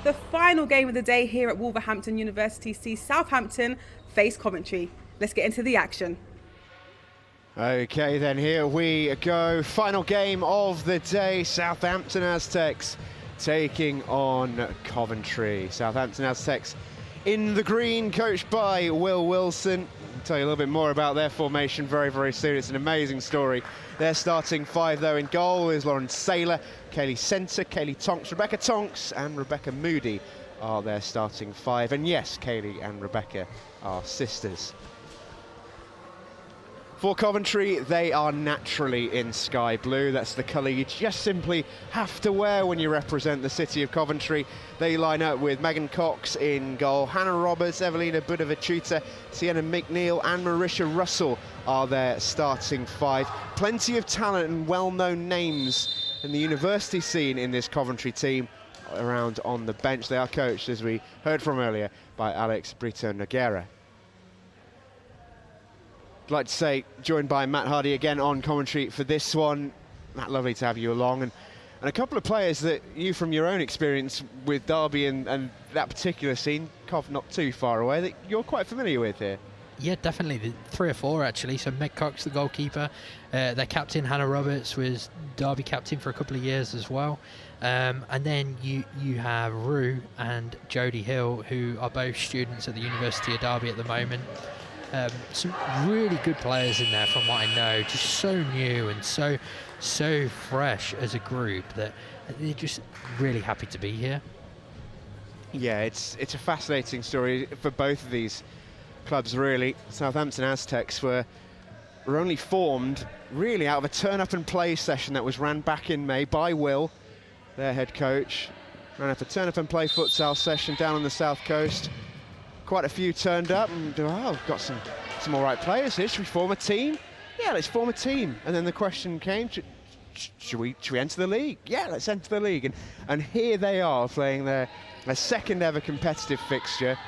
the final game of the day here at Wolverhampton University sees Southampton face Coventry. Let's get into the action. Okay, then here we go. Final game of the day. Southampton Aztecs taking on Coventry. Southampton Aztecs in the green, coached by Will Wilson. I'll tell you a little bit more about their formation very, very soon. It's an amazing story. Their starting five, though, in goal is Lauren Saylor, Kaylee Centre, Kaylee Tonks, Rebecca Tonks and Rebecca Moody are their starting five. And yes, Kaylee and Rebecca are sisters. For Coventry, they are naturally in sky blue. That's the colour you just simply have to wear when you represent the city of Coventry. They line up with Megan Cox in goal, Hannah Roberts, Evelina Budovichuta, Sienna McNeil and Marisha Russell are their starting five. Plenty of talent and well-known names in the university scene in this Coventry team around on the bench. They are coached, as we heard from earlier, by Alex Brito Noguera. I'd like to say, joined by Matt Hardy again on commentary for this one. Matt, lovely to have you along. And a couple of players that you, from your own experience with Derby and that particular scene, Cov not too far away, that you're quite familiar with here. Yeah, definitely. The 3 or 4, actually. So Meg Cox, the goalkeeper. Their captain, Hannah Roberts, was Derby captain for a couple of years as well. And then you have Rue and Jodie Hill, who are both students at the University of Derby at the moment. Some really good players in there from what I know, just so new and so fresh as a group that they're just really happy to be here. Yeah, it's a fascinating story for both of these clubs, really. Southampton Aztecs were only formed really out of a turn-up and play session that was ran back in May by Will, their head coach. Ran up a turn-up and play futsal session down on the south coast. Quite a few turned up and, oh, we've got some all right players here. Should we form a team? Yeah, let's form a team. And then the question came, should we enter the league? Yeah, let's enter the league. And here they are playing their second ever competitive fixture.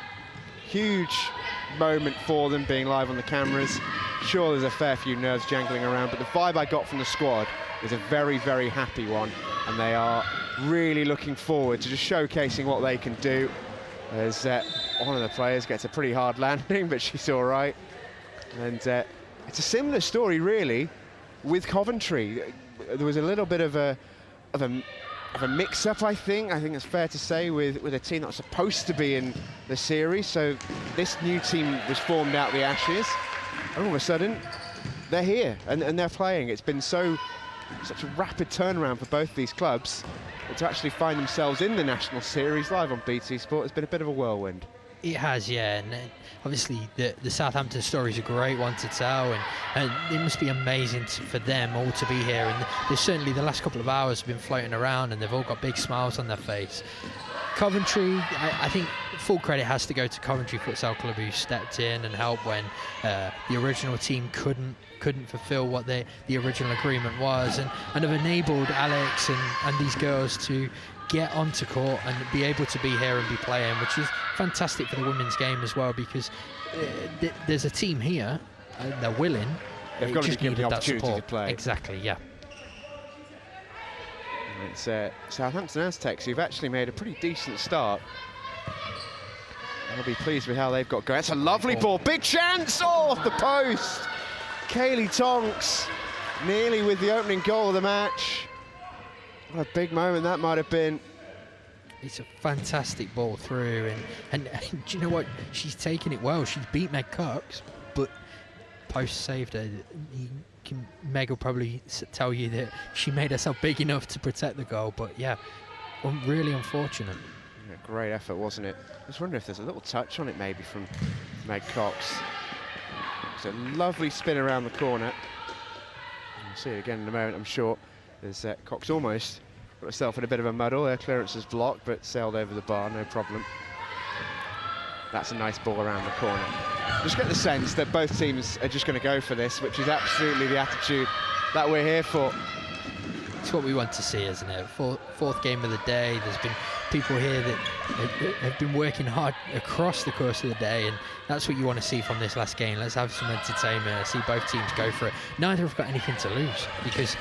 Huge moment for them being live on the cameras. Sure, there's a fair few nerves jangling around, but the vibe I got from the squad is a very, very happy one. And they are really looking forward to just showcasing what they can do. As one of the players gets a pretty hard landing, but she's all right. And it's a similar story, really, with Coventry. There was a little bit of a mix-up, I think it's fair to say, with a team that was supposed to be in the series. So this new team was formed out the Ashes, and all of a sudden, they're here and they're playing. It's been such a rapid turnaround for both these clubs. To actually find themselves in the National Series live on BT Sport has been a bit of a whirlwind. It has, yeah, and obviously the Southampton story is a great one to tell, and it must be amazing for them all to be here. And there's certainly the last couple of hours have been floating around, and they've all got big smiles on their face. Coventry, I think full credit has to go to Coventry Futsal Club, who stepped in and helped when the original team couldn't fulfill what the original agreement was, and have enabled Alex and these girls to get onto court and be able to be here and be playing, which is fantastic for the women's game as well, because there's a team here, they're willing. They've got to be given the opportunity to play. Exactly, yeah. It's Southampton Aztecs who've actually made a pretty decent start. I'll be pleased with how they've got going. That's a lovely ball, big chance, off the post. Kaylee Tonks nearly with the opening goal of the match. What a big moment that might have been. It's a fantastic ball through, and do you know what? She's taken it well. She's beat Meg Cox, but post saved her. Meg will probably tell you that she made herself big enough to protect the goal, but yeah, really unfortunate. Yeah, great effort, wasn't it? I was wondering if there's a little touch on it maybe from Meg Cox. It's a lovely spin around the corner. We'll see it again in a moment, I'm sure. There's Cox almost got herself in a bit of a muddle. Her clearance is blocked, but sailed over the bar, no problem. That's a nice ball around the corner. Just get the sense that both teams are just going to go for this, which is absolutely the attitude that we're here for. It's what we want to see, isn't it? Fourth game of the day. There's been people here that have been working hard across the course of the day, and that's what you want to see from this last game. Let's have some entertainment, see both teams go for it. Neither have got anything to lose, because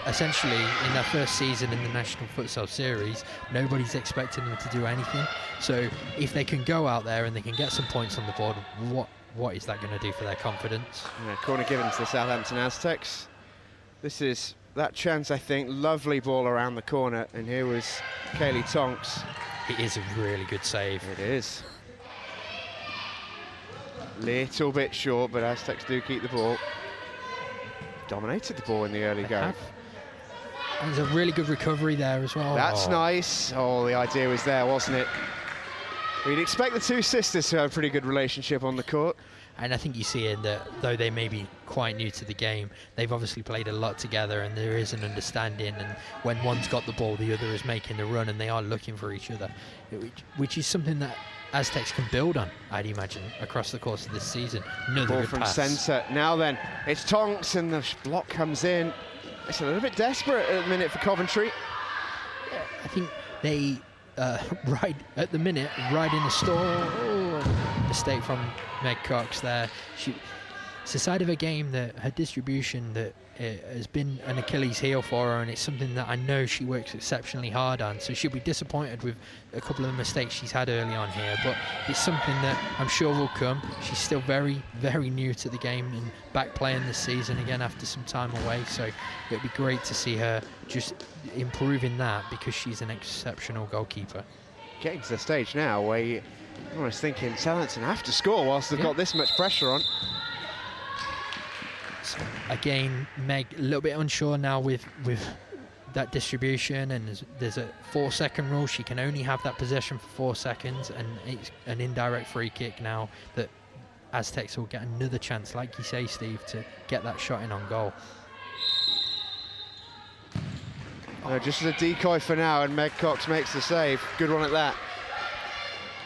essentially in their first season in the National Futsal Series, nobody's expecting them to do anything. So if they can go out there and they can get some points on the board, what is that going to do for their confidence? Yeah, corner given to the Southampton Aztecs. This is that chance, I think. Lovely ball around the corner, and here was Kaylee Tonks. It is a really good save. It is. Little bit short, but Aztecs do keep the ball. Dominated the ball in the early go. And there's a really good recovery there as well. That's nice. Oh, the idea was there, wasn't it? We'd expect the two sisters to have a pretty good relationship on the court. And I think you see in that, though they may be quite new to the game, they've obviously played a lot together and there is an understanding, and when one's got the ball, the other is making the run, and they are looking for each other, which is something that Aztecs can build on, I'd imagine, across the course of this season. Another Ball good from pass. centre. Now then, it's Tonks, and the block comes in. It's a little bit desperate at the minute for Coventry. I think they ride at the minute, right in the store. Oh, mistake from Meg Cox there. It's a side of a game that her distribution that has been an Achilles heel for her, and it's something that I know she works exceptionally hard on. So she'll be disappointed with a couple of the mistakes she's had early on here, but it's something that I'm sure will come. She's still very, very new to the game and back playing this season again after some time away. So it'll be great to see her just improving that, because she's an exceptional goalkeeper. Getting to the stage now where you're almost thinking Southampton have to score whilst they've got this much pressure on. So again, Meg a little bit unsure now with that distribution, and there's a 4-second rule. She can only have that possession for 4 seconds, and it's an indirect free kick now that Aztecs will get another chance, like you say, Steve, to get that shot in on goal. Just as a decoy for now, and Meg Cox makes the save. Good one at that.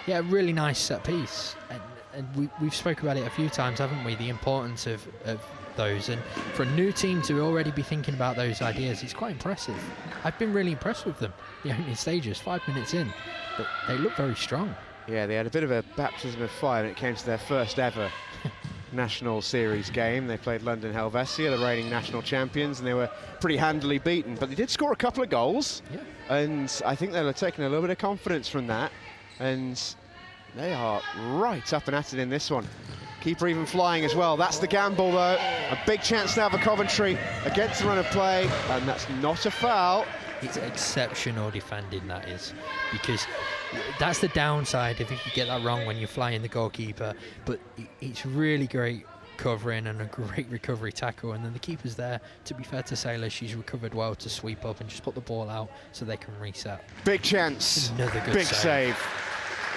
Yeah, really nice set piece, and we've spoke about it a few times, haven't we? The importance of those, and for a new team to already be thinking about those ideas, it's quite impressive. I've been really impressed with them, the opening stages, 5 minutes in, but they look very strong. Yeah, they had a bit of a baptism of fire when it came to their first ever National Series game. They played London Helvetia, the reigning national champions, and they were pretty handily beaten, but they did score a couple of goals. Yeah. And I think they're taking a little bit of confidence from that, and they are right up and at it in this one. Keeper even flying as well. That's the gamble, though. A big chance now for Coventry against the run of play, and that's not a foul. It's exceptional defending, that is, because that's the downside if you could get that wrong when you're flying the goalkeeper, but it's really great covering and a great recovery tackle, and then the keeper's there. To be fair to Sailor, she's recovered well to sweep up and just put the ball out so they can reset. Big chance. Another good big save.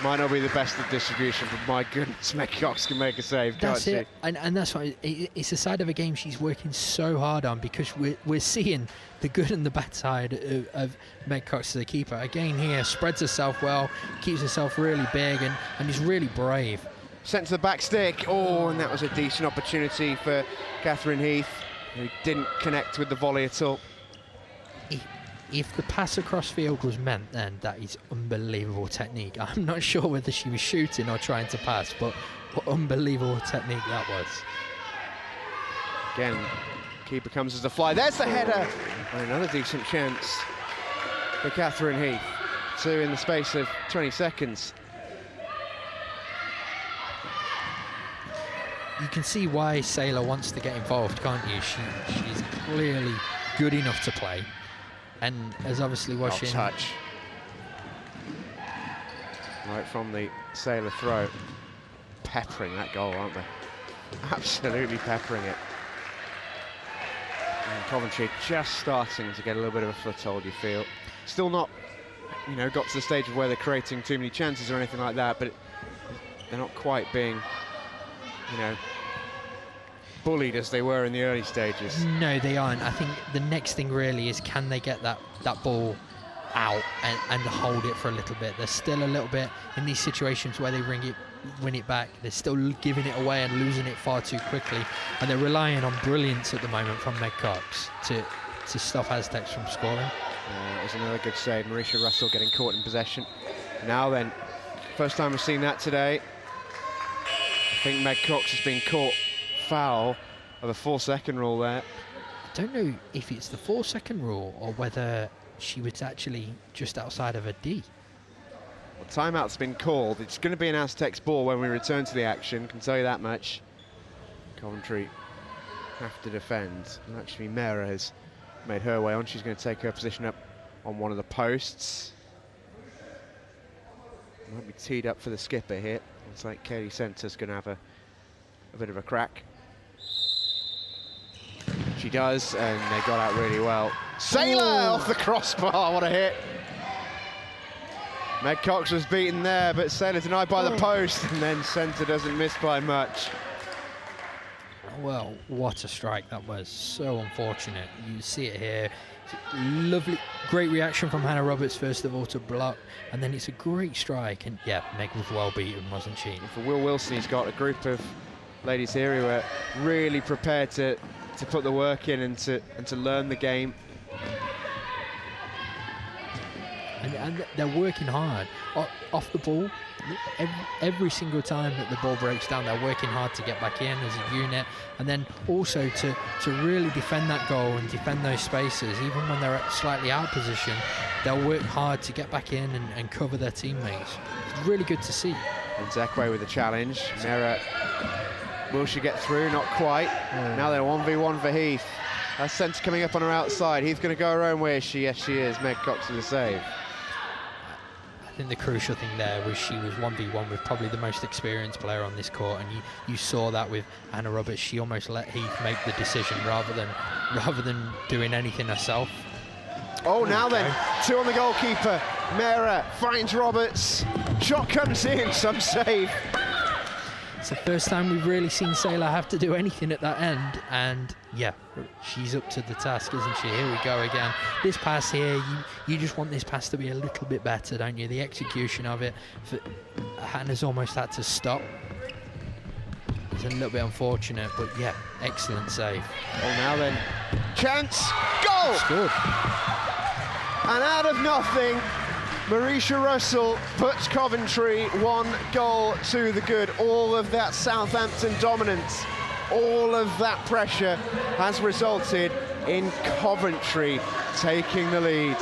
Might not be the best of distribution, but my goodness, Meg Cox can make a save. That's it, and that's why it's a side of a game she's working so hard on, because we're seeing the good and the bad side of Meg Cox as a keeper. Again here, spreads herself well, keeps herself really big, and is really brave. Sent to the back stick. Oh, and that was a decent opportunity for Catherine Heath, who didn't connect with the volley at all. If the pass across field was meant, then that is unbelievable technique. I'm not sure whether she was shooting or trying to pass, but what unbelievable technique that was. Again, keeper comes as a fly. There's the header, and another decent chance for Catherine Heath. Two in the space of 20 seconds. You can see why Sailor wants to get involved, can't you? She's clearly good enough to play, and as obviously watching. Touch. Right from the Sailor throw. Peppering that goal, aren't they? Absolutely peppering it. And Coventry just starting to get a little bit of a foothold, you feel. Still not, got to the stage of where they're creating too many chances or anything like that, but they're not quite being, bullied as they were in the early stages. No, they aren't. I think the next thing really is, can they get that ball out and hold it for a little bit? They're still a little bit in these situations where they win it back. They're still giving it away and losing it far too quickly, and they're relying on brilliance at the moment from Meg Cox to stop Aztecs from scoring. That was another good save. Marisha Russell getting caught in possession. Now then, first time we've seen that today. I think Meg Cox has been caught foul of a 4-second rule there. don't know if it's the 4-second rule or whether she was actually just outside of a D. Well, timeout's been called. It's going to be an Aztecs ball when we return to the action, can tell you that much. Coventry have to defend. And actually, Mera has made her way on. She's going to take her position up on one of the posts. Might be teed up for the skipper here. Looks like Katie Center's going to have a bit of a crack. She does, and they got out really well. Sailor off the crossbar, what a hit. Meg Cox was beaten there, but Sailor denied by the post, and then Center doesn't miss by much. Well, what a strike that was. So unfortunate. You see it here. Lovely, great reaction from Hannah Roberts, first of all, to block, and then it's a great strike. And yeah, Meg was well beaten, wasn't she? And for Will Wilson, he's got a group of ladies here who are really prepared to put the work in and to learn the game. And they're working hard off the ball. Every single time that the ball breaks down, they're working hard to get back in as a unit, and then also to really defend that goal and defend those spaces. Even when they're slightly out of position, they'll work hard to get back in and cover their teammates. It's really good to see. And Zekwe with the challenge. Mera, will she get through? Not quite. Now they're 1v1 for Heath. That's Centre coming up on her outside. Heath going to go her own way. Yes, she is. Meg Cox with a save. I think the crucial thing there was she was 1v1 with probably the most experienced player on this court, and you saw that with Anna Roberts. She almost let Heath make the decision rather than doing anything herself. Oh, now then, 2 on the goalkeeper. Mera finds Roberts. Shot comes in, some save. It's the first time we've really seen Sailor have to do anything at that end, and yeah, she's up to the task, isn't she? Here we go again. This pass here, you just want this pass to be a little bit better, don't you? The execution of it, Hannah's almost had to stop. It's a little bit unfortunate, but yeah, excellent save. Oh, now then, chance, goal! Scored. And out of nothing, Marisha Russell puts Coventry 1 goal to the good. All of that Southampton dominance, all of that pressure has resulted in Coventry taking the lead.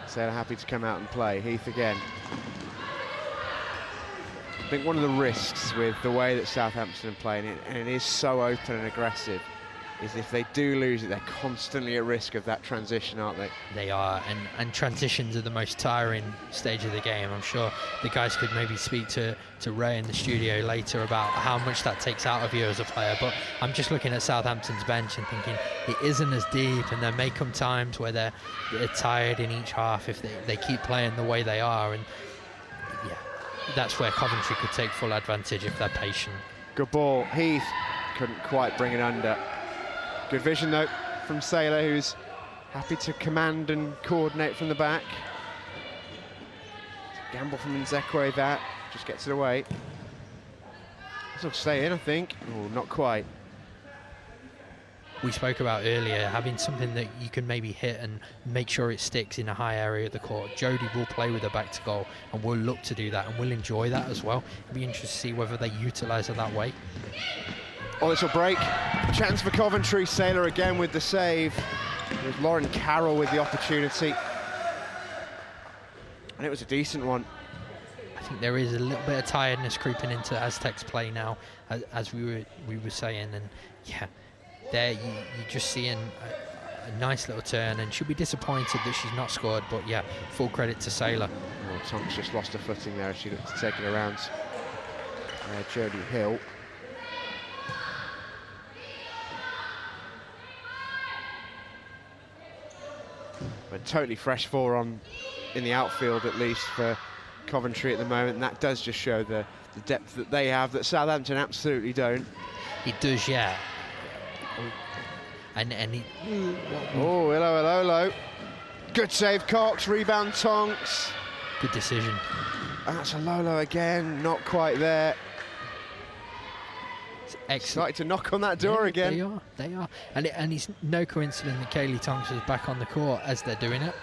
So they're happy to come out and play. Heath again. I think one of the risks with the way that Southampton are playing, and it is so open and aggressive, is if they do lose it, they're constantly at risk of that transition, aren't they? They are, and transitions are the most tiring stage of the game. I'm sure the guys could maybe speak to Ray in the studio later about how much that takes out of you as a player, but I'm just looking at Southampton's bench and thinking it isn't as deep, and there may come times where they're tired in each half if they keep playing the way they are, and yeah, that's where Coventry could take full advantage if they're patient. Good ball. Heath couldn't quite bring it under. Good vision, though, from Sailor, who's happy to command and coordinate from the back. Gamble from Nzekwe, that just gets it away. This will stay in, I think. Oh, not quite. We spoke about earlier having something that you can maybe hit and make sure it sticks in a high area of the court. Jodie will play with her back to goal, and we'll look to do that, and we'll enjoy that as well. It'll be interesting to see whether they utilise her that way. Oh, this will break. Chance for Coventry. Sailor again with the save. With Lauren Carroll with the opportunity. And it was a decent one. I think there is a little bit of tiredness creeping into Aztecs play now, as we were saying, and yeah, there you're just seeing a nice little turn, and she'll be disappointed that she's not scored, but yeah, full credit to Sailor. Oh, Tonks just lost her footing there as she looked to take it around Jodie Hill. But totally fresh four on in the outfield, at least for Coventry at the moment, and that does just show the depth that they have that Southampton absolutely don't. It does, yeah. And he, oh, hello. Good save, Cox. Rebound, Tonks. Good decision. That's a Lolo again, not quite there. Excellent. Starting to knock on that door again. They are. And it's no coincidence that Kaylee Tonks is back on the court as they're doing it.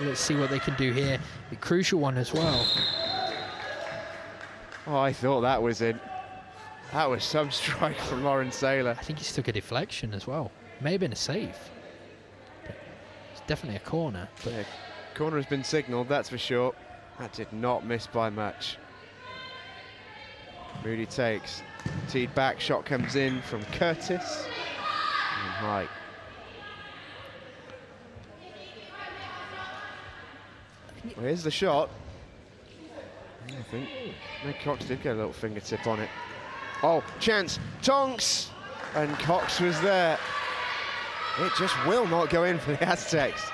Let's see what they can do here. The crucial one as well. Oh, I thought that was in. That was some strike from Lauren Saylor. I think he took a deflection as well. May have been a save. But it's definitely a corner. But Yeah, corner has been signalled, that's for sure. That did not miss by much. Moody takes. Teed back, shot comes in from Curtis. And high. Well, here's the shot. I think Meg Cox did get a little fingertip on it. Oh, chance, Tonks! And Cox was there. It just will not go in for the Aztecs.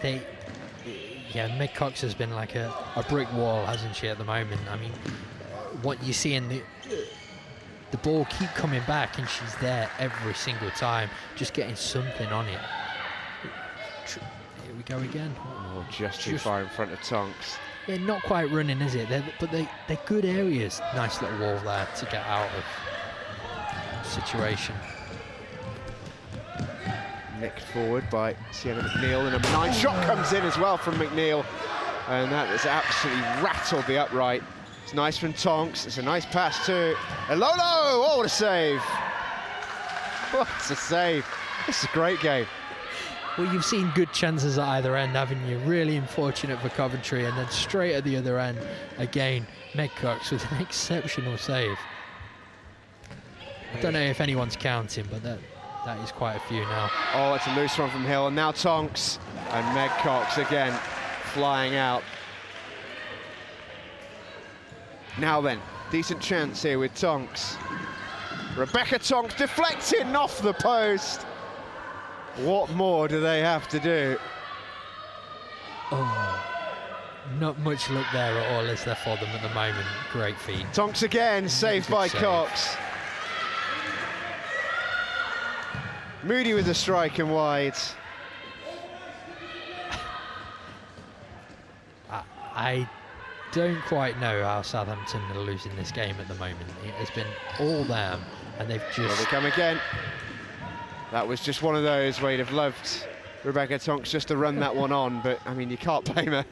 Meg Cox has been like a brick wall, hasn't she, at the moment? I mean, what you see in the ball keep coming back, and she's there every single time, just getting something on it. Here we go again. Oh, just too far in front of Tonks. Yeah, not quite running, is it? But they're good areas. Nice little wall there to get out of situation. Nicked forward by Sienna McNeil. The number 9 shot comes in as well from McNeil. And that has absolutely rattled the upright. It's nice from Tonks. It's a nice pass to Elolo. Oh, what a save. What a save. This is a great game. Well, you've seen good chances at either end, haven't you? Really unfortunate for Coventry, and then straight at the other end, again, Meg Cox with an exceptional save. I don't know if anyone's counting, but that is quite a few now. Oh, it's a loose one from Hill, and now Tonks and Meg Cox again flying out. Now then, decent chance here with Tonks. Rebecca Tonks deflecting off the post. What more do they have to do? Oh, not much luck there at all, is there, for them at the moment? Great feat. Tonks again, saved by Cox. Moody with a strike and wide. I don't quite know how Southampton are losing this game at the moment. It has been all them, and they've just... Well, they come again. That was just one of those where you'd have loved Rebecca Tonks just to run that one on, but, I mean, you can't blame her.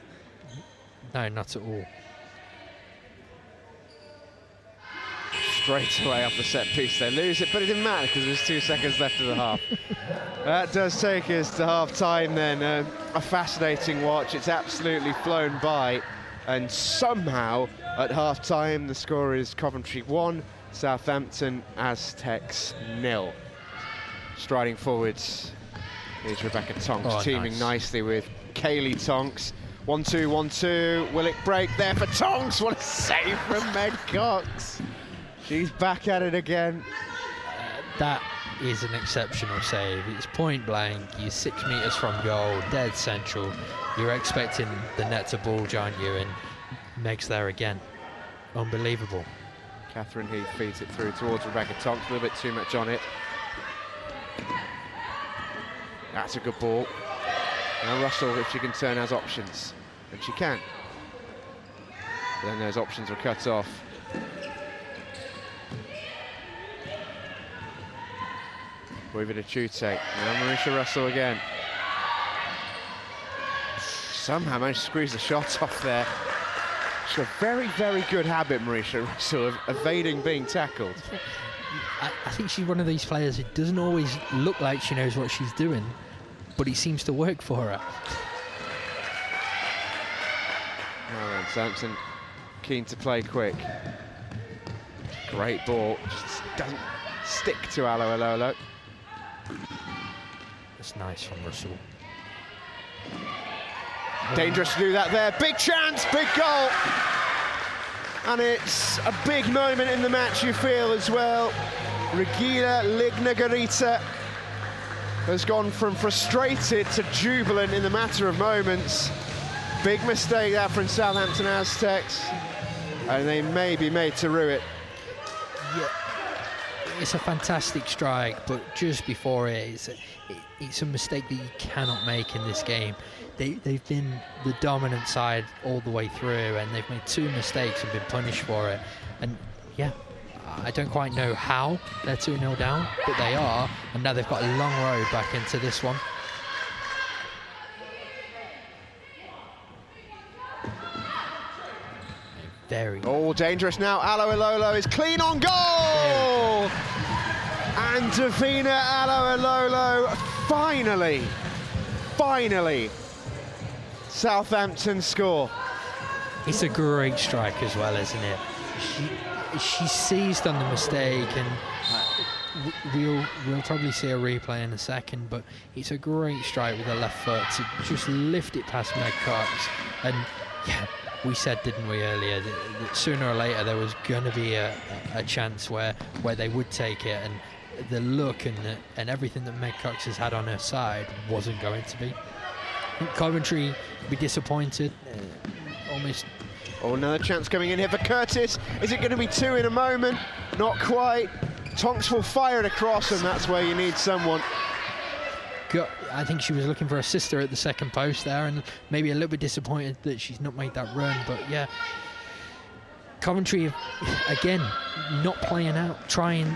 No, not at all. Straight away off the set piece, they lose it, but it didn't matter because there was 2 seconds left of the half. That does take us to half-time then. A fascinating watch. It's absolutely flown by, and somehow at half-time the score is Coventry 1, Southampton Aztecs 0. Striding forwards is Rebecca Tonks, teaming nicely with Kaylee Tonks. 1-2, 1-2. Will it break there for Tonks? What a save from Meg Cox. She's back at it again. That is an exceptional save. It's point blank. You're 6 metres from goal, dead central. You're expecting the net to bulge, aren't you? And Meg's there again. Unbelievable. Catherine Heath feeds it through towards Rebecca Tonks. A little bit too much on it. That's a good ball. Now Russell, if she can turn, has options. And she can. But then those options were cut off. David Achute. Now Marisha Russell again. Somehow managed to squeeze the shot off there. She's got a very, very good habit, Marisha Russell, of evading being tackled. I think she's one of these players who doesn't always look like she knows what she's doing, but it seems to work for her. Now then, Sampson keen to play quick. Great ball, just doesn't stick to Alo Elolo. That's nice from Russell. Dangerous to do that there. Big chance, big goal. And it's a big moment in the match, you feel, as well. Regina Lignagarita has gone from frustrated to jubilant in the matter of moments. Big mistake that from Southampton Aztecs, and they may be made to rue it. Yeah, it's a fantastic strike, but just before it, it's a mistake that you cannot make in this game. They've been the dominant side all the way through, and they've made 2 mistakes and been punished for it. And yeah, I don't quite know how they're 2-0 down, but they are, and now they've got a long road back into this one. very. Oh, dangerous now. Alo Ilolo is clean on goal! And Davina Alo Ilolo, finally, Southampton score. It's a great strike as well, isn't it? She seized on the mistake, and we'll probably see a replay in a second, but it's a great strike with the left foot to just lift it past Meg Cox. And yeah, we said, didn't we, earlier, that sooner or later there was going to be a chance where they would take it, and the look and everything that Meg Cox has had on her side wasn't going to be. I think Coventry would be disappointed, almost. Oh, another chance coming in here for Curtis. Is it going to be 2 in a moment? Not quite. Tonks will fire it across, and that's where you need someone. I think she was looking for a sister at the second post there, and maybe a little bit disappointed that she's not made that run. But yeah, Coventry again not playing out, trying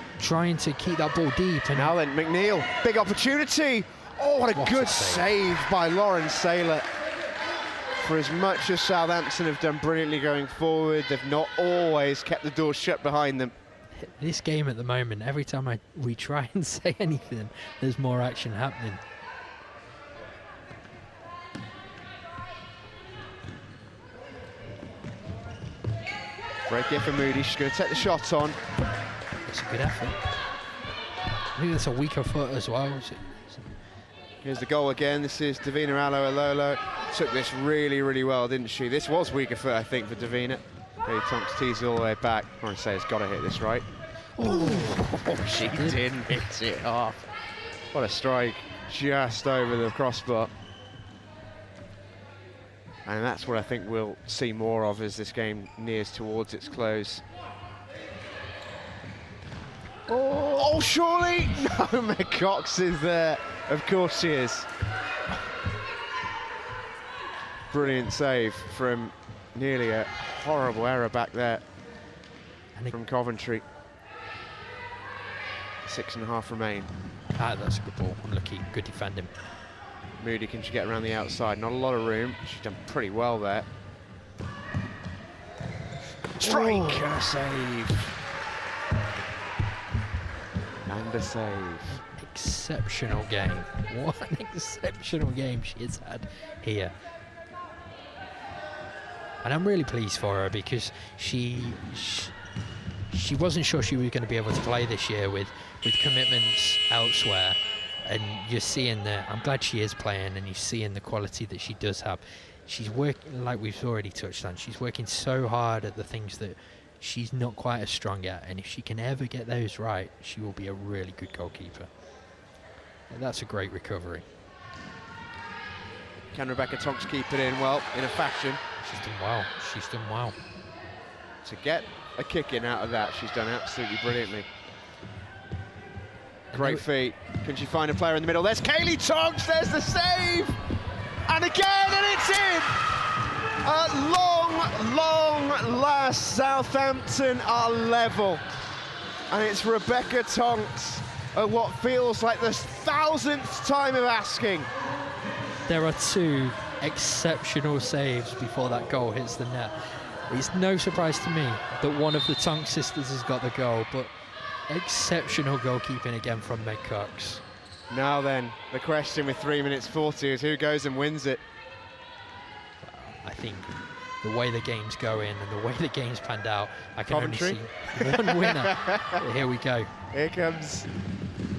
to keep that ball deep. And now then, McNeil, big opportunity. Oh, what a good save by Lauren Saylor. For as much as Southampton have done brilliantly going forward, they've not always kept the door shut behind them. This game at the moment, every time we try and say anything, there's more action happening. Break here for Moody. She's going to take the shot on. It's a good effort. I think that's a weaker foot as well. Here's the goal again. This is Davina Alo Ilolo. Took this really well, didn't she? This was weaker foot, I think, for Davina. Kelly Tonks teased it all the way back. Lauren Saylor's got to hit this, right? Oh, she didn't hit it off. What a strike. Just over the crossbar. And that's what I think we'll see more of as this game nears towards its close. Oh, surely! No, Meg Cox is there. Of course she is. Brilliant save from nearly a horrible error back there from Coventry. 6.5 remain. That's a good ball. Unlucky. Good defending. Moody, can she get around the outside? Not a lot of room. She's done pretty well there. Strike and a save. And a save. Exceptional game. What an exceptional game she has had here. And I'm really pleased for her, because she wasn't sure she was going to be able to play this year with commitments elsewhere. And you're seeing that. I'm glad she is playing, and you're seeing the quality that she does have. She's working, like we've already touched on, she's working so hard at the things that she's not quite as strong at, and if she can ever get those right, she will be a really good goalkeeper. And that's a great recovery. Can Rebecca Tonks keep it in? Well, in a fashion. She's done well. She's done well. To get a kick in out of that, she's done absolutely brilliantly. Great feet. Can she find a player in the middle? There's Kaylee Tonks, there's the save! And again, and it's in! At long last, Southampton are level. And it's Rebecca Tonks at what feels like the 1000th time of asking. There are 2 exceptional saves before that goal hits the net. It's no surprise to me that one of the Tonks sisters has got the goal, but exceptional goalkeeping again from Meg Cox. Now then, the question with 3 minutes 40 is who goes and wins it? I think the way the game's going and the way the game's panned out, I can Coventry? only see one winner. Here we go. Here comes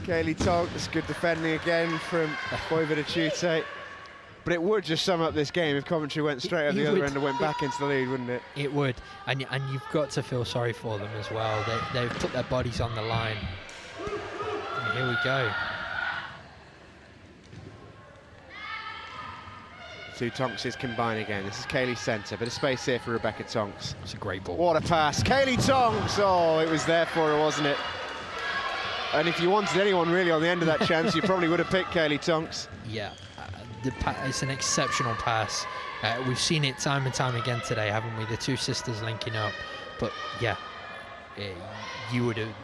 Kaylee Tonks, good defending again from Vojvoda Chute. But it would just sum up this game if Coventry went straight at the other end and went back into the lead, wouldn't it? It would, and you've got to feel sorry for them as well. They've put their bodies on the line. And here we go. 2 Tonkses combine again. This is Kaylee's centre, bit of space here for Rebecca Tonks. It's a great ball. What a pass, Kaylee Tonks! Oh, it was there for her, wasn't it? And if you wanted anyone really on the end of that chance, you probably would have picked Kaylee Tonks. Yeah. It's an exceptional pass. We've seen it time and time again today, haven't we? The 2 sisters linking up. But yeah, you would have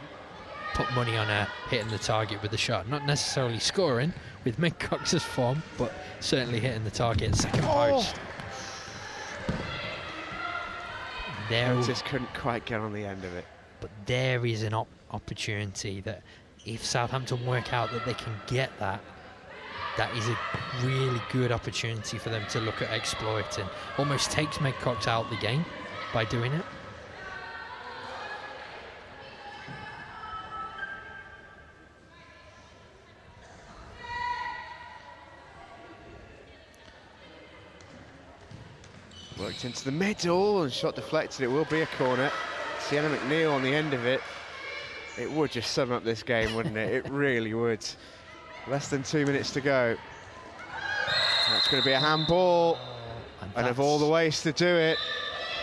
put money on her hitting the target with the shot. Not necessarily scoring with Meg Cox's form, but certainly hitting the target. Second post. Curtis couldn't quite get on the end of it. But there is an opportunity that if Southampton work out that they can get that, that is a really good opportunity for them to look at exploiting. Almost takes Meg Cox out the game by doing it. Worked into the middle and shot deflected. It will be a corner. Sienna McNeil on the end of it. It would just sum up this game, wouldn't it? It really would. Less than 2 minutes to go. That's going to be a handball. And of all the ways to do it,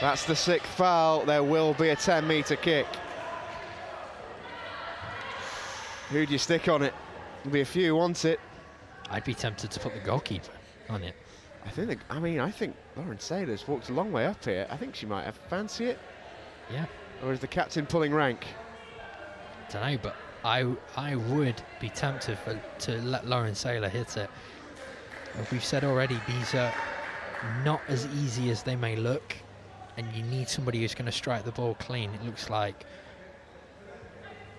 that's the 6th foul. There will be a 10-metre kick. Who do you stick on it? There'll be a few who want it. I'd be tempted to put the goalkeeper on it. I think Lauren Saylor's walked a long way up here. I think she might have fancy it. Yeah. Or is the captain pulling rank? Don't know, but I would be tempted to let Lauren Saylor hit it. As we've said already, these are not as easy as they may look, and you need somebody who's going to strike the ball clean. It looks like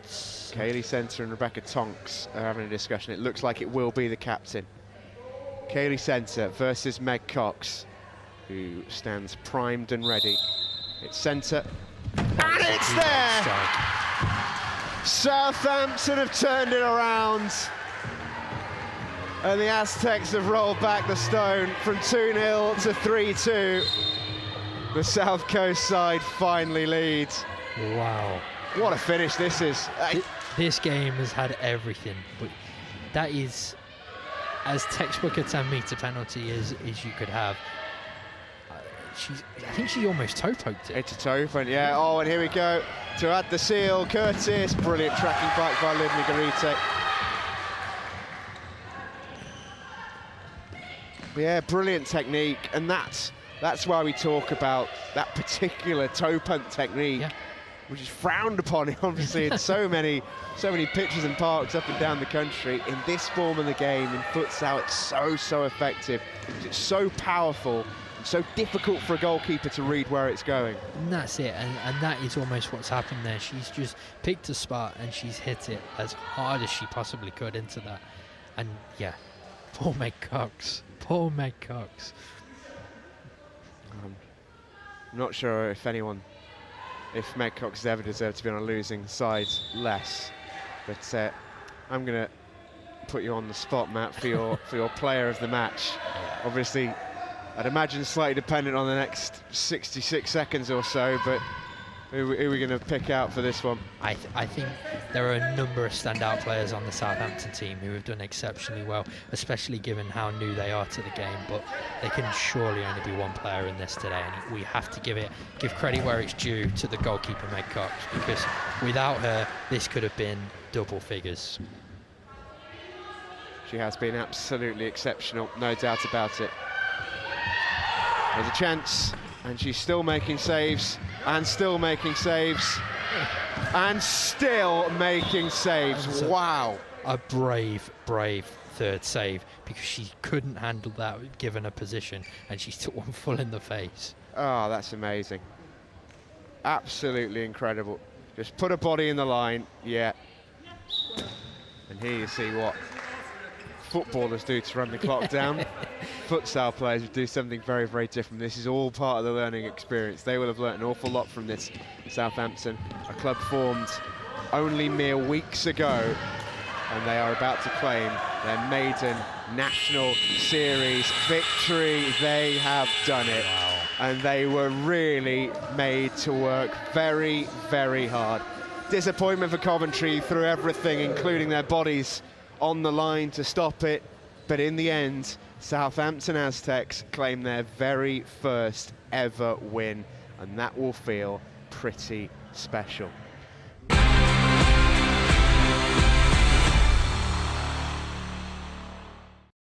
Kaylee Centre and Rebecca Tonks are having a discussion. It looks like it will be the captain. Kaylee Centre versus Meg Cox, who stands primed and ready. It's Centre, and it's there! Southampton have turned it around, and the Aztecs have rolled back the stone from 2-0 to 3-2. The South Coast side finally leads. Wow. What a finish this is. This game has had everything, but that is as textbook a 10-metre penalty as you could have. I think she almost toe-poked it. It's a toe-point, yeah. Oh, and here we go to add the seal. Curtis, brilliant tracking back by Liv Nigarite. Yeah, brilliant technique, and that's why we talk about that particular toe punt technique, yeah, which is frowned upon, obviously, in so many pitches and parks up and down the country. In this form of the game, in futsal, it's so effective. It's so powerful. So difficult for a goalkeeper to read where it's going. And that's it, and that is almost what's happened there. She's just picked a spot and she's hit it as hard as she possibly could into that. And yeah, poor Meg Cox. Poor Meg Cox. I'm not sure if Meg Cox has ever deserved to be on a losing side less. But I'm going to put you on the spot, Matt, for your player of the match. Obviously, I'd imagine slightly dependent on the next 66 seconds or so, but who are we going to pick out for this one? I think there are a number of standout players on the Southampton team who have done exceptionally well, especially given how new they are to the game, but there can surely only be one player in this today, and we have to give credit where it's due to the goalkeeper, Meg Cox, because without her, this could have been double figures. She has been absolutely exceptional, no doubt about it. There's a chance, and she's still making saves, and still making saves, and still making saves. Wow. A brave third save, because she couldn't handle that given her position, and she took one full in the face. Oh, that's amazing. Absolutely incredible. Just put a body in the line, yeah. And here you see what footballers do to run the clock down. Futsal players would do something very, very different. This is all part of the learning experience. They will have learnt an awful lot from this. Southampton, a club formed only mere weeks ago, and they are about to claim their maiden National Series victory. They have done it. Wow. And they were really made to work very, very hard. Disappointment for Coventry through everything, including their bodies on the line to stop it, but in the end, Southampton Aztecs claim their very first ever win, and that will feel pretty special.